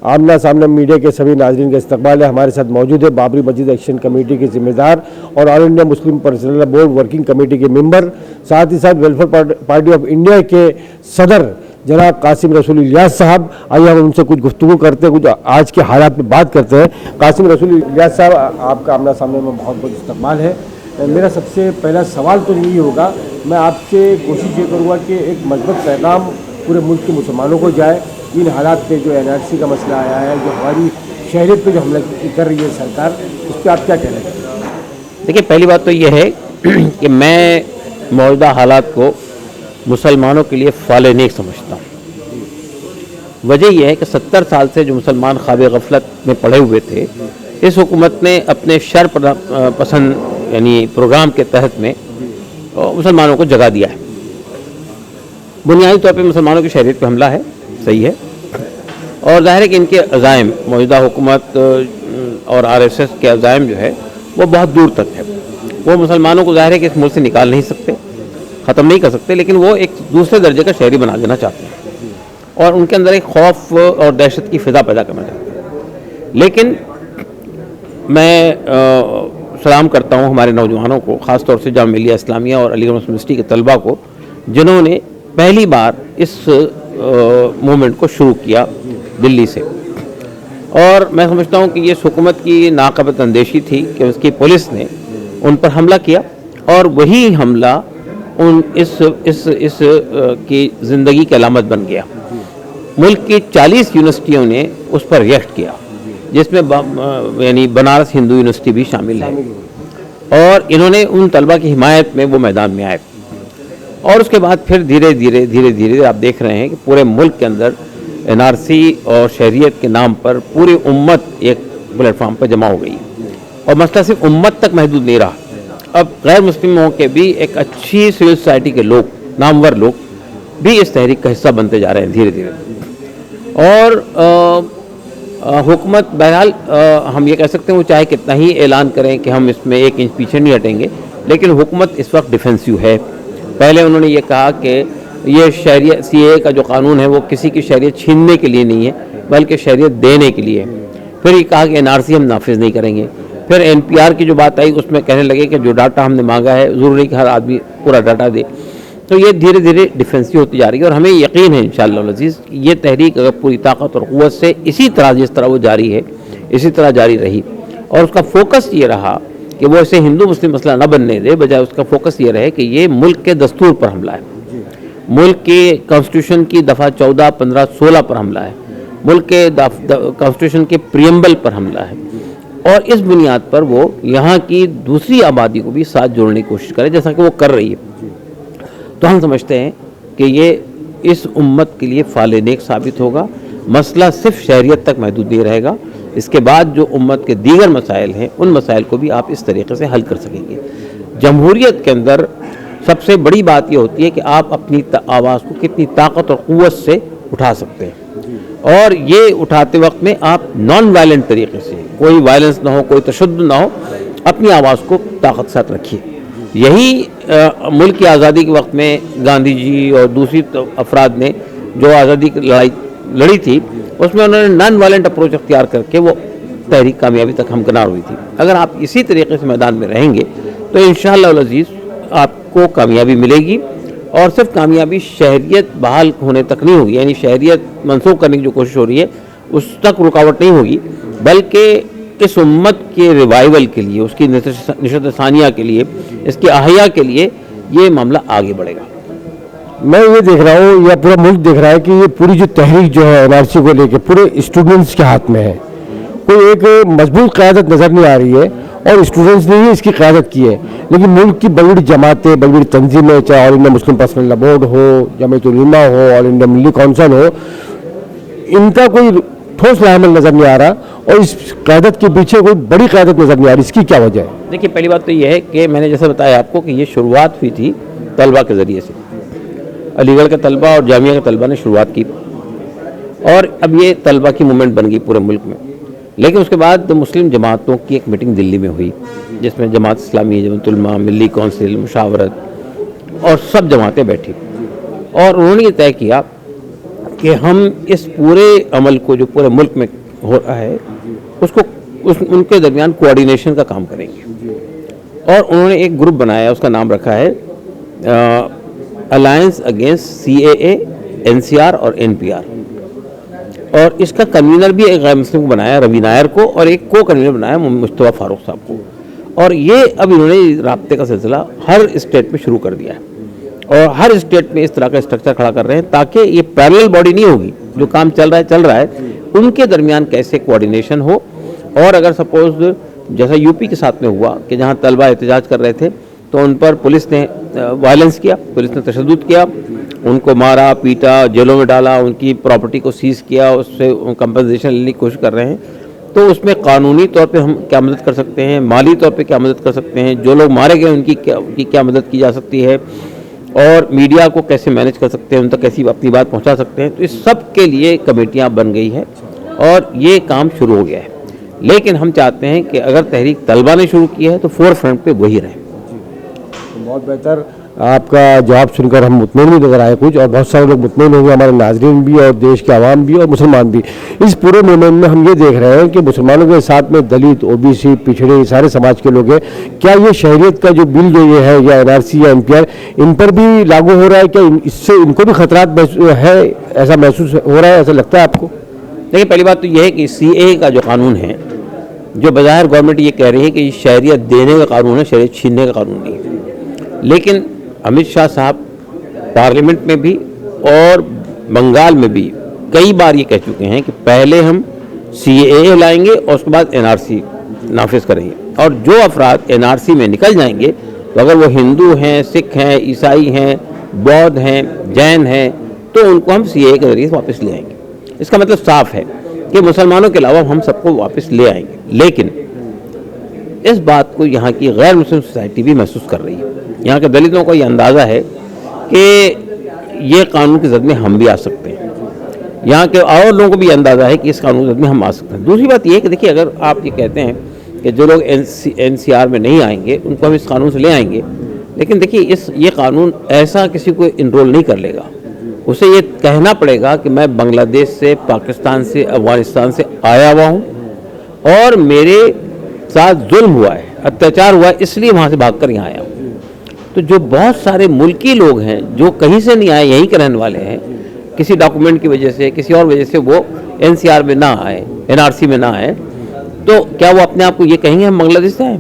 आमना सामना मीडिया के सभी नाजरीन का इस्तकबाल है। हमारे साथ मौजूद है बाबरी मस्जिद एक्शन कमेटी के जिम्मेदार और all India Muslim personal board working committee के मेंबर, साथ ही साथ वेलफेयर पार्टी ऑफ इंडिया के सदर जनाब कासिम रसूल इलियास साहब। आइए हम उनसे कुछ गुफ्तगू करते हैं, कुछ आज के हालात पे बात करते हैं। कासिम रसूल इलियास साहब, आपका आमना सामने में बहुत बहुत इस्तकबाल है। मेरा सबसे पहला सवाल तो यही होगा, मैं आपसे कोशिश ये करूँगा कि एक मजबूत पैगाम पूरे मुल्क के मुसलमानों को जाए इन हालात पे जो NRC का मसला आया है, जो हमारी शहरियत पे जो हमला कर रही है सरकार, उस पर आप क्या कहना चाहते हैं? देखिए, पहली बात तो ये है कि मैं मौजूदा हालात को मुसलमानों के लिए फ़ाले नेक समझता हूँ। वजह यह है कि 70 साल से जो मुसलमान ख्वाब गफलत में पड़े हुए थे, इस हुकूमत ने अपने शर पसंद यानी प्रोग्राम के तहत में मुसलमानों को जगा दिया है। बुनियादी तौर पे मुसलमानों की शहरियत पे हमला है, सही है, और ज़ाहिर है कि इनके अज़ाइम, मौजूदा हुकूमत और RSS के अज़ाइम जो है वो बहुत दूर तक है। वो मुसलमानों को ज़ाहिर है कि इस मुल्क से निकाल नहीं सकते, ख़त्म नहीं कर सकते, लेकिन वो एक दूसरे दर्जे का शहरी बना देना चाहते हैं और उनके अंदर एक खौफ और दहशत की फ़िज़ा पैदा करना चाहते हैं। लेकिन मैं सलाम करता हूँ हमारे नौजवानों को, ख़ास तौर से जामिया मिलिया इस्लामिया और अलीगढ़ मुस्लिम यूनिवर्सिटी के तलबा को, जिन्होंने पहली बार इस मूवमेंट को शुरू किया दिल्ली से। और मैं समझता हूँ कि ये हुकूमत की नाक़ाबिल अंदेशी थी कि उसकी पुलिस ने उन पर हमला किया और वही हमला उन इस की ज़िंदगी की अलामत बन गया। मुल्क की 40 यूनिवर्सिटियों ने उस पर रिएक्ट किया, जिसमें यानी बनारस हिंदू यूनिवर्सिटी भी शामिल है, और इन्होंने उन तलबा की हिमायत में वो मैदान में आए। और उसके बाद फिर धीरे धीरे आप देख रहे हैं कि पूरे मुल्क के अंदर NRC और शहरियत के नाम पर पूरी उम्मत एक प्लेटफार्म पर जमा हो गई है। और मसला सिर्फ उम्मत तक महदूद नहीं रहा, अब गैर मुस्लिमों के भी एक अच्छी सिविल सोसाइटी के लोग, नामवर लोग भी इस तहरीक का हिस्सा बनते जा रहे हैं धीरे धीरे। और हुकूमत बहरहाल हम ये कह सकते हैं वो चाहे कितना ही ऐलान करें कि हम इसमें 1 इंच पीछे नहीं हटेंगे, लेकिन हुकूमत इस वक्त डिफेंसिव है। पहले उन्होंने ये कहा कि ये शहरियत CAA का जो कानून है वो किसी की शहरियत छीनने के लिए नहीं है, बल्कि शहरियत देने के लिए है। फिर ये कहा कि NRC हम नाफिज नहीं करेंगे। फिर NPR की जो बात आई उसमें कहने लगे कि जो डाटा हमने मांगा है ज़रूरी नहीं कि हर आदमी पूरा डाटा दे। तो ये धीरे धीरे डिफेंसिव होती जा रही है और हमें यकीन है इंशाअल्लाह अज़ीज़ ये तहरीक अगर पूरी ताकत और क़ुव्वत से इसी तरह जिस तरह वो जारी है इसी तरह जारी रही और उसका फोकस ये रहा कि वो इसे हिंदू मुस्लिम मसला न बनने दे, बजाय उसका फोकस ये रहे कि ये मुल्क के दस्तूर पर हमला है, मुल्क के कॉन्स्टिट्यूशन की दफ़ा 14, 15, 16 पर हमला है, मुल्क के कॉन्स्टिट्यूशन के प्रियम्बल पर हमला है। और इस बुनियाद पर वो यहाँ की दूसरी आबादी को भी साथ जोड़ने की कोशिश करे, जैसा कि वो कर रही है। तो हम समझते हैं कि ये इस उम्मत के लिए फ़ाले नेक साबित होगा। मसला सिर्फ शहरियत तक महदूद नहीं रहेगा, इसके बाद जो उम्मत के दीगर मसाइल हैं उन मसाइल को भी आप इस तरीके से हल कर सकेंगे। जमहूरियत के अंदर सबसे बड़ी बात ये होती है कि आप अपनी आवाज़ को कितनी ताकत और क़ुव्वत से उठा सकते हैं, और ये उठाते वक्त में आप नॉन वायलेंट तरीके से, कोई वायलेंस ना हो, कोई तशद्दुद ना हो, अपनी आवाज़ को ताकत साथ रखिए। यही मुल्क की आज़ादी के वक्त में गांधी जी और दूसरी अफराद ने जो आज़ादी की लड़ाई लड़ी थी उसमें उन्होंने नॉन वायलेंट अप्रोच अख्तियार करके वो तहरीक कामयाबी तक हमकिनार हुई थी। अगर आप इसी तरीके से मैदान में रहेंगे तो इंशाअल्लाह अज़ीज़ आपको कामयाबी मिलेगी, और सिर्फ कामयाबी शहरियत बहाल होने तक नहीं होगी, यानी शहरियत मनसूख करने की जो कोशिश हो रही है उस तक रुकावट नहीं होगी, बल्कि इस उम्मत के रिवाइवल के लिए, उसकी निशत सानिया के लिए, इसकी अहया के लिए ये मामला आगे बढ़ेगा। मैं ये देख रहा हूँ या पूरा मुल्क देख रहा है कि ये पूरी जो तहरीक जो है NRC को लेके पूरे स्टूडेंट्स के हाथ में है। कोई एक मजबूत क़यादत नज़र नहीं आ रही है और स्टूडेंट्स ने ही इसकी क़यादत की है, लेकिन मुल्क की बड़ी बड़ी जमातें, बड़ी बड़ी तंजीमें, चाहे all India Muslim personal board हो, जमीयत उलमा हो, ऑल इंडिया मिली कौंसिल हो, इनका कोई ठोस लामल नज़र नहीं आ रहा और इस क़यादत के पीछे कोई बड़ी क़यादत नज़र नहीं आ रही। इसकी क्या वजह है? देखिए, पहली बात तो ये है कि मैंने जैसे बताया आपको कि ये शुरुआत हुई थी तलबा के ज़रिए से, अलीगढ़ के तलबा और जामिया के तलबा ने शुरुआत की, और अब ये तलबा की मूवमेंट बन गई पूरे मुल्क में। लेकिन उसके बाद मुस्लिम जमातों की एक मीटिंग दिल्ली में हुई, जिसमें जमात इस्लामी, जमात उलमा, मिली कौंसिल, मुशावरत और सब जमातें बैठी, और उन्होंने ये तय किया کہ ہم اس پورے عمل کو جو پورے ملک میں ہو رہا ہے اس کو ان کے درمیان کوآرڈینیشن کا کام کریں گے. اور انہوں نے ایک گروپ بنایا, اس کا نام رکھا ہے الائنس اگینسٹ CAA, NCR اور NPR. اور اس کا کنوینر بھی ایک غیر مسلم کو بنایا, روی نائر کو, اور ایک کو کنوینر بنایا مصطفیٰ فاروق صاحب کو. اور یہ اب انہوں نے رابطے کا سلسلہ ہر اسٹیٹ میں شروع کر دیا ہے, اور ہر اسٹیٹ میں اس طرح کا اسٹرکچر کھڑا کر رہے ہیں تاکہ یہ پیرلل باڈی نہیں ہوگی, جو کام چل رہا ہے ان کے درمیان کیسے کوآرڈینیشن ہو. اور اگر سپوز جیسا UP کے ساتھ میں ہوا کہ جہاں طلبہ احتجاج کر رہے تھے تو ان پر پولیس نے وائلنس کیا, پولیس نے تشدد کیا, ان کو مارا پیٹا, جیلوں میں ڈالا, ان کی پراپرٹی کو سیز کیا, اس سے کمپنسیشن لینے کی کوشش کر رہے ہیں, تو اس میں قانونی طور پہ ہم کیا مدد کر سکتے ہیں, مالی طور پہ کیا مدد کر سکتے ہیں, جو لوگ مارے گئے ان کی کیا مدد کی جا سکتی ہے, اور میڈیا کو کیسے مینیج کر سکتے ہیں, ان تک کیسی اپنی بات پہنچا سکتے ہیں. تو اس سب کے لیے کمیٹیاں بن گئی ہیں اور یہ کام شروع ہو گیا ہے. لیکن ہم چاہتے ہیں کہ اگر تحریک طلبہ نے شروع کی ہے تو فور فرنٹ پہ وہی رہے. بہت بہتر, آپ کا جواب سن کر ہم مطمئن بھی نظر آئے کچھ, اور بہت سارے لوگ مطمئن ہوں گے, ہمارے ناظرین بھی اور دیش کے عوام بھی اور مسلمان بھی. اس پورے موومنٹ میں ہم یہ دیکھ رہے ہیں کہ مسلمانوں کے ساتھ میں دلت, OBC, پچھڑے سارے سماج کے لوگ ہیں. کیا یہ شہریت کا جو بل جو یہ ہے یا NRC یا NPR ان پر بھی لاگو ہو رہا ہے؟ کیا اس سے ان کو بھی خطرات ہے, ایسا محسوس ہو رہا ہے, ایسا لگتا ہے آپ کو؟ دیکھیں, پہلی بات تو یہ ہے کہ CAA کا جو قانون ہے, جو بظاہر گورنمنٹ یہ کہہ رہی ہے کہ یہ شہریت دینے کا قانون ہے, شہریت چھیننے کا قانون نہیں ہے. لیکن امت شاہ صاحب پارلیمنٹ میں بھی اور بنگال میں بھی کئی بار یہ کہہ چکے ہیں کہ پہلے ہم CAA لائیں گے اور اس کے بعد NRC نافذ کریں گے, اور جو افراد NRC میں نکل جائیں گے تو اگر وہ ہندو ہیں, سکھ ہیں, عیسائی ہیں, بودھ ہیں, جین ہیں, تو ان کو ہم CAA کے ذریعے واپس لے آئیں گے. اس کا مطلب صاف ہے کہ مسلمانوں کے علاوہ ہم سب کو واپس لے آئیں گے. لیکن اس بات کو یہاں کی غیر مسلم سوسائٹی بھی محسوس کر رہی ہے. یہاں کے دلتوں کو یہ اندازہ ہے کہ یہ قانون کی زد میں ہم بھی آ سکتے ہیں, یہاں کے اور لوگوں کو بھی اندازہ ہے کہ اس قانون کی زد میں ہم آ سکتے ہیں. دوسری بات یہ ہے کہ دیکھیے, اگر آپ یہ کہتے ہیں کہ جو لوگ NCR میں نہیں آئیں گے ان کو ہم اس قانون سے لے آئیں گے, لیکن دیکھیے یہ قانون ایسا کسی کو انرول نہیں کر لے گا. اسے یہ کہنا پڑے گا کہ میں بنگلہ دیش سے, پاکستان سے, افغانستان سے آیا ہوا ہوں اور میرے ساتھ ظلم ہوا ہے, اتیاچار ہوا ہے, اس لیے وہاں سے بھاگ کر یہاں آیا ہوں. تو جو بہت سارے ملکی لوگ ہیں جو کہیں سے نہیں آئے, یہیں کے رہنے والے ہیں, کسی ڈاکومنٹ کی وجہ سے, کسی اور وجہ سے وہ NCR میں نہ آئے, NRC میں نہ آئے, تو کیا وہ اپنے آپ کو یہ کہیں گے ہم بنگلہ دیش سے آئے؟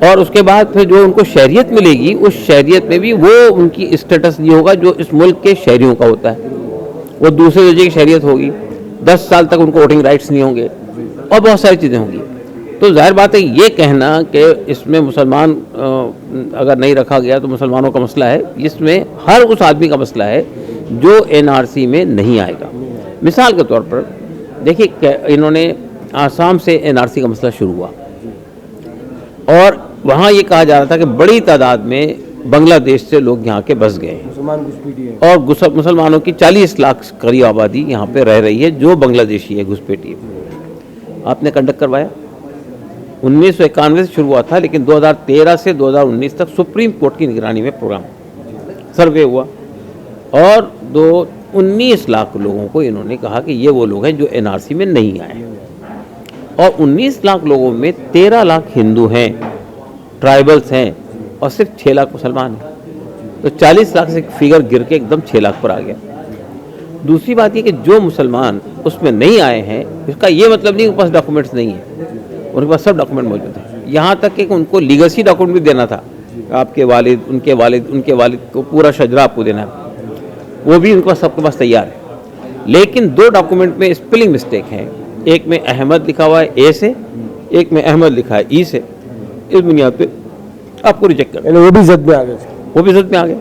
اور اس کے بعد پھر جو ان کو شہریت ملے گی, اس شہریت میں بھی وہ ان کی اسٹیٹس نہیں ہوگا جو اس ملک کے شہریوں کا ہوتا ہے, وہ دوسرے درجے کی شہریت ہوگی. 10 سال تک ان کو ووٹنگ رائٹس نہیں ہوں گے, اور بہت ساری چیزیں ہوں گی. تو ظاہر بات ہے یہ کہنا کہ اس میں مسلمان اگر نہیں رکھا گیا تو مسلمانوں کا مسئلہ ہے, اس میں ہر اس آدمی کا مسئلہ ہے جو NRC میں نہیں آئے گا. مثال کے طور پر دیکھیے کہ انہوں نے آسام سے NRC کا مسئلہ شروع ہوا, اور وہاں یہ کہا جا رہا تھا کہ بڑی تعداد میں بنگلہ دیش سے لوگ یہاں کے بس گئے ہیں, اور مسلمانوں کی 40 لاکھ قریب آبادی یہاں پہ رہ رہی ہے جو بنگلہ دیشی ہے, گھسپیٹی ہے. آپ نے کنڈکٹ کروایا, 1991 سے شروع ہوا تھا, لیکن 2013 سے 2019 تک سپریم کورٹ کی نگرانی میں پروگرام سروے ہوا, اور 19 لاکھ لوگوں کو انہوں نے کہا کہ یہ وہ لوگ ہیں جو NRC میں نہیں آئے, اور 19 لاکھ لوگوں میں 13 لاکھ ہندو ہیں, ٹرائبلز ہیں, اور صرف 6 لاکھ مسلمان ہیں. تو 40 لاکھ سے فگر گر کے ایک دم 6 لاکھ پر آ گیا. دوسری بات یہ کہ جو مسلمان اس میں نہیں آئے ہیں, اس کا یہ مطلب نہیں کہ ان کے پاس ڈاکومنٹس نہیں ہیں, ان کے پاس سب ڈاکومنٹ موجود ہیں. یہاں تک کہ ان کو لیگسی ڈاکومنٹ بھی دینا تھا, آپ کے والد, ان کے والد کو پورا شجرہ آپ کو دینا ہے, وہ بھی ان کے پاس سب کے پاس تیار ہے. لیکن 2 ڈاکومنٹ میں اسپیلنگ مسٹیک ہے, ایک میں احمد لکھا ہوا ہے A سے, ایک میں احمد لکھا ہے E سے. اس بنیاد پہ آپ کو ریجیکٹ کر, وہ بھی زد میں آ گئے, وہ بھی زد میں آ گئے.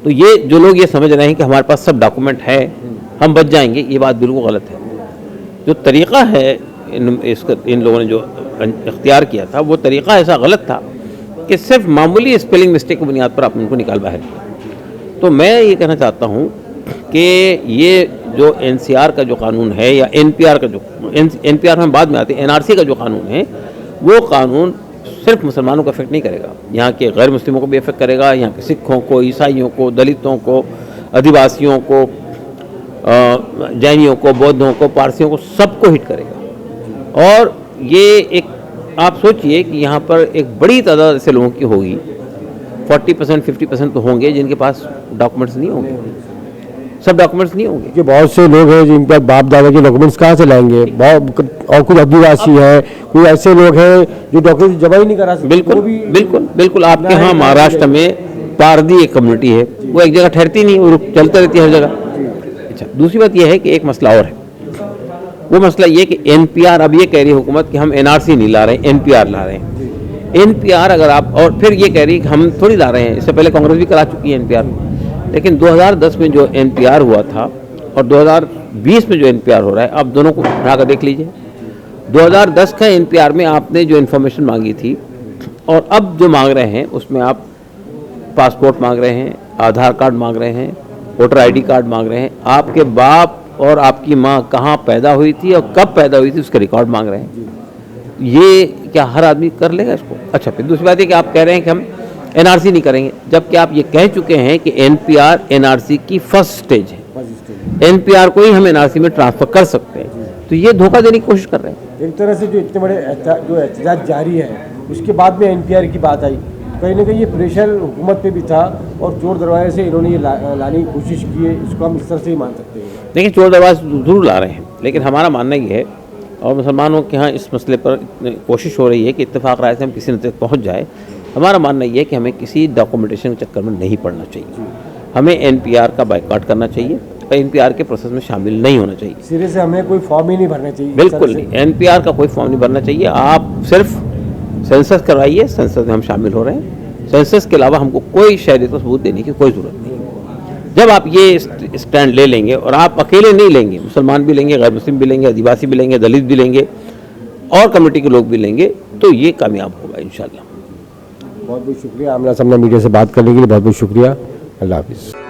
تو یہ جو لوگ یہ سمجھ رہے ہیں کہ ہمارے پاس سب ڈاکومنٹ ہے, ہم بچ جائیں گے, یہ بات بالکل غلط ہے. جو طریقہ ہے ان لوگوں نے جو اختیار کیا تھا, وہ طریقہ ایسا غلط تھا کہ صرف معمولی اسپیلنگ مسٹیک کی بنیاد پر آپ نے ان کو نکال باہر کیا. تو میں یہ کہنا چاہتا ہوں کہ یہ جو NCR کا جو قانون ہے یا NPR کا جو NPR میں بعد میں آتے ہیں, NRC کا جو قانون ہے, وہ قانون صرف مسلمانوں کو افیکٹ نہیں کرے گا, یہاں کے غیر مسلموں کو بھی افیکٹ کرے گا, یہاں کے سکھوں کو, عیسائیوں کو, دلتوں کو, آدیواسیوں کو, जैनियों को, बौद्धों को, पारसियों को, सबको हिट करेगा। और ये एक आप सोचिए कि यहाँ पर एक बड़ी तादाद ऐसे लोगों की होगी, 40% 50% तो होंगे जिनके पास डॉक्यूमेंट्स नहीं होंगे, सब डॉक्यूमेंट्स नहीं होंगे। कि बहुत से लोग हैं जिनके बाप दादा के डॉक्यूमेंट्स कहाँ से लाएंगे, और कुछ आदिवासी हैं, कोई ऐसे लोग हैं जो डॉक्यूमेंट्स जमा ही नहीं करा सकते। बिल्कुल बिल्कुल बिल्कुल। आपके यहाँ महाराष्ट्र में पारदी एक कम्युनिटी है, वो एक जगह ठहरती नहीं, वो चलती रहती है हर जगह। अच्छा, दूसरी बात यह है कि एक मसला और है, वो मसला ये कि एनपीआर, अब ये कह रही है हुकूमत कि हम एनआरसी नहीं ला रहे हैं, एनपीआर ला रहे हैं। एनपीआर अगर आप, और फिर ये कह रही है कि हम थोड़ी ला रहे हैं, इससे पहले कांग्रेस भी करा चुकी है एनपीआर। लेकिन 2010 में जो एनपीआर हुआ था और 2020 में जो एनपीआर हो रहा है, आप दोनों को उठाकर देख लीजिए। 2010 का एनपीआर में आपने जो इन्फॉर्मेशन मांगी थी और अब जो मांग रहे हैं उसमें आप पासपोर्ट मांग रहे हैं, आधार कार्ड मांग रहे हैं, वोटर आईडी कार्ड मांग रहे हैं, आपके बाप और आपकी माँ कहाँ पैदा हुई थी और कब पैदा हुई थी उसके रिकॉर्ड मांग रहे हैं। ये क्या हर आदमी कर लेगा इसको? अच्छा, फिर दूसरी बात है कि आप कह रहे हैं कि हम एनआरसी नहीं करेंगे, जबकि आप ये कह चुके हैं कि एनपीआर एनआरसी की फर्स्ट स्टेज है, एनपीआर को ही हम एनआरसी में ट्रांसफर कर सकते हैं। तो ये धोखा देने की कोशिश कर रहे हैं। एक तरह से जो इतने बड़े जो एहतजाज जारी है उसके बाद में एनपीआर की बात आई, कहीं ना कहीं ये प्रेशर हुकूमत पे भी था और चोर दरवाजे से इन्होंने ये लाने की कोशिश की है, इसको हम इस तरह से ही मान सकते हैं। देखिए, चोर दरवाजे जरूर ला रहे हैं, लेकिन हमारा मानना ये है और मुसलमानों के यहाँ इस मसले पर कोशिश हो रही है कि इत्तेफाक राय से हम किसी नतीजे तक पहुँच जाए। हमारा मानना ये है कि हमें किसी डॉक्यूमेंटेशन के चक्कर में नहीं पड़ना चाहिए, हमें एनपीआर का बाइकआउट करना चाहिए और एनपीआर के प्रोसेस में शामिल नहीं होना चाहिए। सिरे से हमें कोई फॉर्म ही नहीं भरना चाहिए। बिल्कुल नहीं, एनपीआर का कोई फॉर्म नहीं भरना चाहिए। आप सिर्फ सेंसस करवाइए, सेंसस में हम शामिल हो रहे हैं, सेंसस के अलावा हमको कोई शहरियत का सबूत देने की कोई ज़रूरत नहीं। जब आप ये स्टैंड ले लेंगे, और आप अकेले नहीं लेंगे, मुसलमान भी लेंगे, गैर मुस्लिम भी लेंगे, आदिवासी भी लेंगे, दलित भी लेंगे और कम्युनिटी के लोग भी लेंगे, तो ये कामयाब होगा इंशाल्लाह। बहुत बहुत शुक्रिया आमना सामना मीडिया से बात करने के लिए, बहुत बहुत शुक्रिया। अल्लाह हाफिज़।